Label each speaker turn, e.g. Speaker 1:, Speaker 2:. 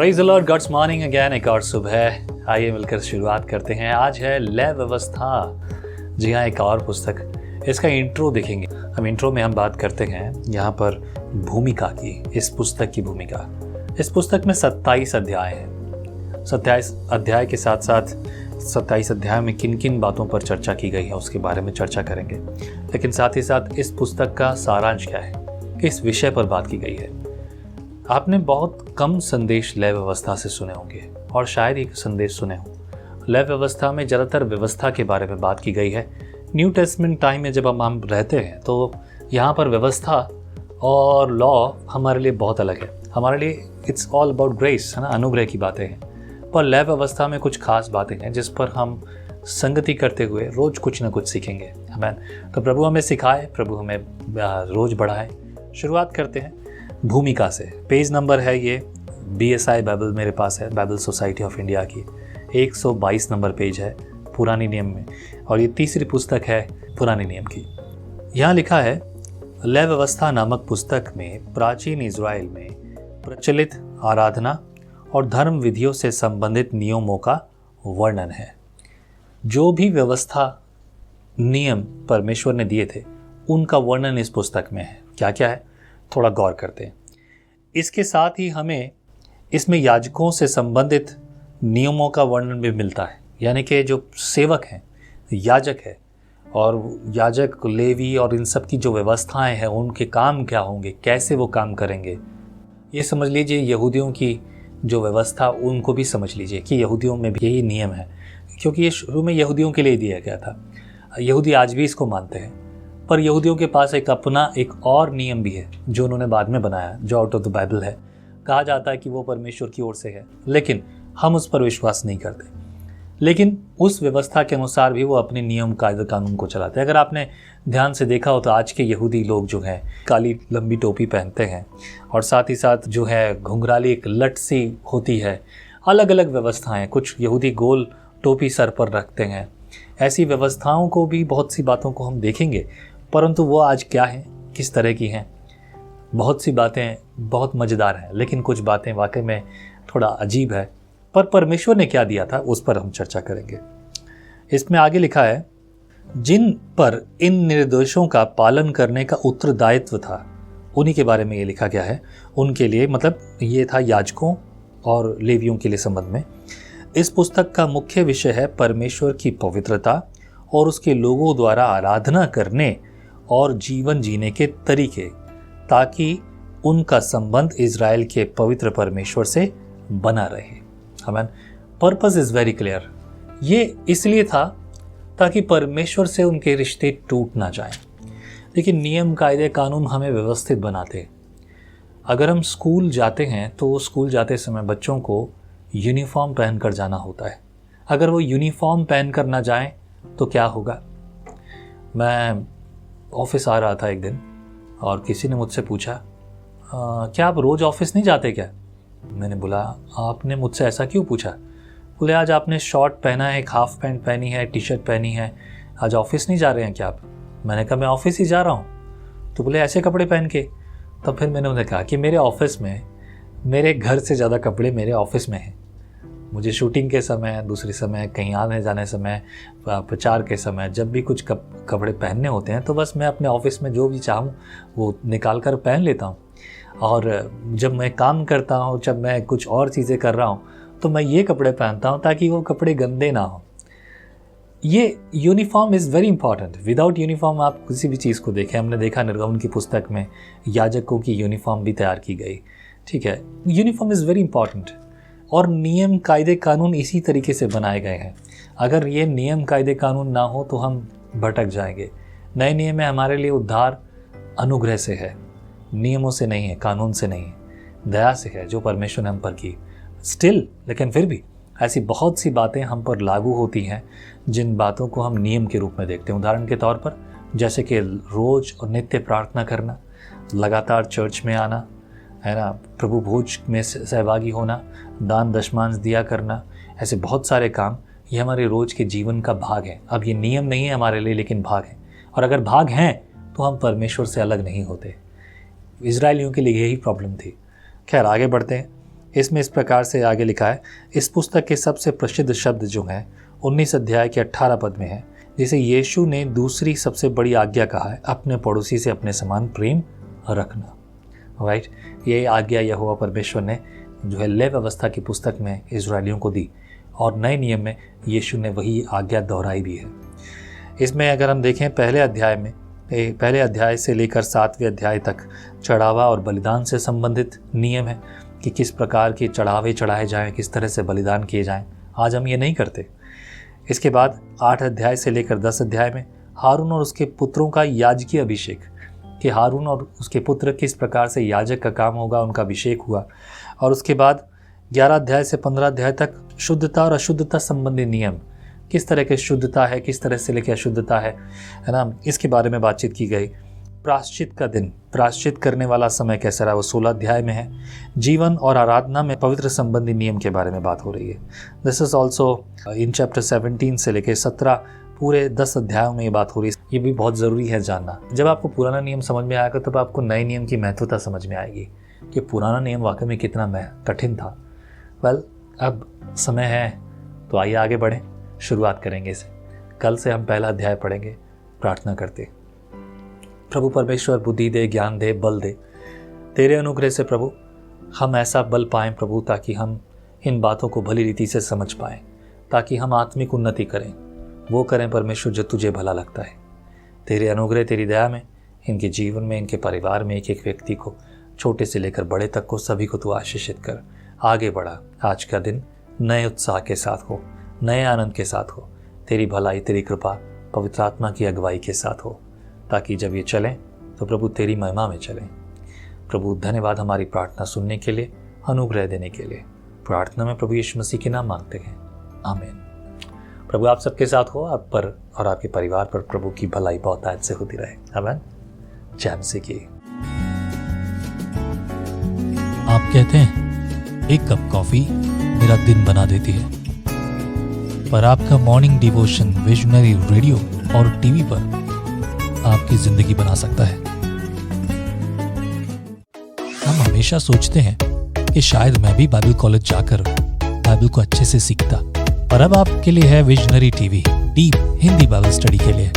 Speaker 1: Praise the lord, God's morning again. एक और सुबह आइए मिलकर शुरुआत करते हैं। आज है लय व्यवस्था। जी हाँ, एक और पुस्तक। इसका इंट्रो देखेंगे हम। इंट्रो में हम बात करते हैं यहाँ पर भूमिका की, इस पुस्तक की भूमिका। इस पुस्तक में 27 अध्याय हैं। 27 अध्याय के साथ साथ 27 अध्याय में किन किन बातों पर चर्चा की गई है उसके बारे में चर्चा करेंगे। लेकिन साथ ही साथ इस पुस्तक का सारांश क्या है, किस विषय पर बात की गई है। आपने बहुत कम संदेश लय व्यवस्था से सुने होंगे और शायद ही संदेश सुने हों। लय व्यवस्था में ज़्यादातर व्यवस्था के बारे में बात की गई है। न्यू टेस्टमेंट टाइम में जब हम रहते हैं तो यहाँ पर व्यवस्था और लॉ हमारे लिए बहुत अलग है। हमारे लिए इट्स ऑल अबाउट ग्रेस, है ना, अनुग्रह की बातें हैं। पर लय व्यवस्था में कुछ खास बातें हैं जिस पर हम संगति करते हुए रोज़ कुछ ना कुछ सीखेंगे। आमीन। तो प्रभु हमें सिखाए, प्रभु हमें रोज़ बढ़ाए। शुरुआत करते हैं भूमिका से। पेज नंबर है ये BSI बाइबल मेरे पास है, बाइबल सोसाइटी ऑफ इंडिया की। 122 नंबर पेज है पुराने नियम में, और ये तीसरी पुस्तक है पुराने नियम की। यहाँ लिखा है, लय व्यवस्था नामक पुस्तक में प्राचीन इज़राइल में प्रचलित आराधना और धर्म विधियों से संबंधित नियमों का वर्णन है। जो भी व्यवस्था नियम परमेश्वर ने दिए थे उनका वर्णन इस पुस्तक में है। क्या क्या है, थोड़ा गौर करते हैं। इसके साथ ही हमें इसमें याजकों से संबंधित नियमों का वर्णन भी मिलता है। यानी कि जो सेवक हैं, याजक है, और याजक, लेवी और इन सब की जो व्यवस्थाएं हैं, उनके काम क्या होंगे, कैसे वो काम करेंगे, ये समझ लीजिए। यहूदियों की जो व्यवस्था उनको भी समझ लीजिए कि यहूदियों में भी यही नियम है, क्योंकि ये शुरू में यहूदियों के लिए दिया गया था। यहूदी आज भी इसको मानते हैं, पर यहूदियों के पास एक अपना एक और नियम भी है जो उन्होंने बाद में बनाया, जो आउट ऑफ द बाइबल है। कहा जाता है कि वो परमेश्वर की ओर से है, लेकिन हम उस पर विश्वास नहीं करते। लेकिन उस व्यवस्था के अनुसार भी वो अपने नियम कायदे कानून को चलाते हैं। अगर आपने ध्यान से देखा हो तो आज के यहूदी लोग जो हैं काली लंबी टोपी पहनते हैं, और साथ ही साथ जो है घुंघराली एक लट सी होती है। अलग अलग व्यवस्थाएं, कुछ यहूदी गोल टोपी सर पर रखते हैं। ऐसी व्यवस्थाओं को भी, बहुत सी बातों को हम देखेंगे, परंतु वो आज क्या हैं, किस तरह की हैं। बहुत सी बातें बहुत मज़ेदार हैं, लेकिन कुछ बातें वाकई में थोड़ा अजीब है। पर परमेश्वर ने क्या दिया था उस पर हम चर्चा करेंगे। इसमें आगे लिखा है, जिन पर इन निर्देशों का पालन करने का उत्तरदायित्व था, उन्हीं के बारे में ये लिखा गया है। उनके लिए, मतलब ये था याजकों और लेवियों के लिए संबंध में। इस पुस्तक का मुख्य विषय है परमेश्वर की पवित्रता और उसके लोगों द्वारा आराधना करने और जीवन जीने के तरीके, ताकि उनका संबंध इज़राइल के पवित्र परमेश्वर से बना रहे। आमीन। Purpose is very clear. ये इसलिए था ताकि परमेश्वर से उनके रिश्ते टूट ना जाएं। लेकिन नियम कायदे कानून हमें व्यवस्थित बनाते। अगर हम स्कूल जाते हैं तो स्कूल जाते समय बच्चों को यूनिफॉर्म पहनकर जाना होता है। अगर वो यूनिफॉर्म पहनकर ना जाएं तो क्या होगा। मैं ऑफिस आ रहा था एक दिन और किसी ने मुझसे पूछा, क्या आप रोज़ ऑफिस नहीं जाते क्या? मैंने बोला, आपने मुझसे ऐसा क्यों पूछा? बोले, आज आपने शॉर्ट पहना है, एक हाफ पैंट पहनी है, टी शर्ट पहनी है, आज ऑफिस नहीं जा रहे हैं क्या आप? मैंने कहा, मैं ऑफिस ही जा रहा हूँ। तो बोले, ऐसे कपड़े पहन के? तब फिर मैंने उन्हें कहा कि मेरे ऑफिस में, मेरे घर से ज़्यादा कपड़े मेरे ऑफिस में हैं। मुझे शूटिंग के समय, दूसरे समय, कहीं आने जाने समय, प्रचार के समय, जब भी कुछ कपड़े पहनने होते हैं तो बस मैं अपने ऑफिस में जो भी चाहूँ वो निकाल कर पहन लेता हूँ। और जब मैं काम करता हूँ, जब मैं कुछ और चीज़ें कर रहा हूँ, तो मैं ये कपड़े पहनता हूँ ताकि वो कपड़े गंदे ना हो। ये uniform is very important. Without uniform आप किसी भी चीज़ को देखें, हमने देखा निर्गमन की पुस्तक में याजकों की यूनिफॉर्म भी तैयार की गई। ठीक है, यूनिफॉर्म इज़ वेरी इंपॉर्टेंट। और नियम कायदे कानून इसी तरीके से बनाए गए हैं। अगर ये नियम कायदे कानून ना हो तो हम भटक जाएंगे। नए नियम में हमारे लिए उद्धार अनुग्रह से है, नियमों से नहीं है, कानून से नहीं है, दया से है जो परमेश्वर ने हम पर की। स्टिल, लेकिन फिर भी ऐसी बहुत सी बातें हम पर लागू होती हैं जिन बातों को हम नियम के रूप में देखते हैं। उदाहरण के तौर पर जैसे कि रोज़ और नित्य प्रार्थना करना, लगातार चर्च में आना, है ना, प्रभु भोज में सहभागी होना, दान दशमांश दिया करना, ऐसे बहुत सारे काम, ये हमारे रोज़ के जीवन का भाग है। अब ये नियम नहीं है हमारे लिए, लेकिन भाग है। और अगर भाग हैं तो हम परमेश्वर से अलग नहीं होते। इजरायलियों के लिए यही प्रॉब्लम थी। खैर, आगे बढ़ते हैं। इसमें इस प्रकार से आगे लिखा है, इस पुस्तक के सबसे प्रसिद्ध शब्द जो हैं 19 अध्याय के 18 पद में है, जिसे यीशु ने दूसरी सबसे बड़ी आज्ञा कहा है, अपने पड़ोसी से अपने समान प्रेम रखना। राइट, ये आज्ञा यहोवा परमेश्वर ने जो है लेव व्यवस्था की पुस्तक में इजरायलियों को दी, और नए नियम में यीशु ने वही आज्ञा दोहराई भी है। इसमें अगर हम देखें पहले अध्याय से लेकर 7वें अध्याय तक चढ़ावा और बलिदान से संबंधित नियम है कि किस प्रकार के चढ़ावे चढ़ाए जाएं, किस तरह से बलिदान किए जाएं। आज हम ये नहीं करते। इसके बाद 8 अध्याय से लेकर 10 अध्याय में हारून और उसके पुत्रों का याजकीय अभिषेक, कि हारून और उसके पुत्र किस प्रकार से याजक का काम होगा, उनका अभिषेक हुआ। और उसके बाद 11 अध्याय से 15 अध्याय तक शुद्धता और अशुद्धता संबंधी नियम, किस तरह की शुद्धता है, किस तरह से लेकर अशुद्धता है ना, इसके बारे में बातचीत की गई। प्रायश्चित का दिन, प्रायश्चित करने वाला समय कैसा रहा, वो 16 अध्याय में है। जीवन और आराधना में पवित्र संबंधी नियम के बारे में बात हो रही है। This is also in chapter 17 से लेकर 17 पूरे 10 अध्यायों में ये बात हो रही है। ये भी बहुत ज़रूरी है जानना। जब आपको पुराना नियम समझ में आएगा तब आपको नए नियम की महत्वता समझ में आएगी कि पुराना नियम वाकई में कितना कठिन था। अब समय है तो आइए आगे बढ़ें, शुरुआत करेंगे इसे। कल से हम पहला अध्याय पढ़ेंगे। प्रार्थना करते, प्रभु परमेश्वर बुद्धि दे, ज्ञान दे, बल दे। तेरे अनुग्रह से प्रभु हम ऐसा बल पाएं प्रभु, ताकि हम इन बातों को भली रीति से समझ पाएं, ताकि हम आत्मिक उन्नति करें, वो करें परमेश्वर जो तुझे भला लगता है। तेरे अनुग्रह, तेरी दया में इनके जीवन में, इनके परिवार में एक एक व्यक्ति को, छोटे से लेकर बड़े तक को, सभी को तू आशीषित कर। आगे बढ़ा। आज का दिन नए उत्साह के साथ हो, नए आनंद के साथ हो, तेरी भलाई, तेरी कृपा, पवित्र आत्मा की अगुवाई के साथ हो, ताकि जब ये चलें तो प्रभु तेरी महिमा में चलें। प्रभु धन्यवाद हमारी प्रार्थना सुनने के लिए, अनुग्रह देने के लिए। प्रार्थना में प्रभु यीशु मसीह के नाम मांगते हैं, आमीन। प्रभु आप सबके साथ हो, आप पर और आपके परिवार पर प्रभु की भलाई बहुत आज से होती रहे। आमीन। जय मसीह की।
Speaker 2: आप कहते हैं एक कप कॉफी मेरा दिन बना देती है, पर आपका मॉर्निंग डिवोशन विजनरी रेडियो और टीवी पर आपकी जिंदगी बना सकता है। हम हमेशा सोचते हैं कि शायद मैं भी बाइबल कॉलेज जाकर बाइबल को अच्छे से सीखता, पर अब आपके लिए है visionary TV, deep Hindi Bible study के लिए।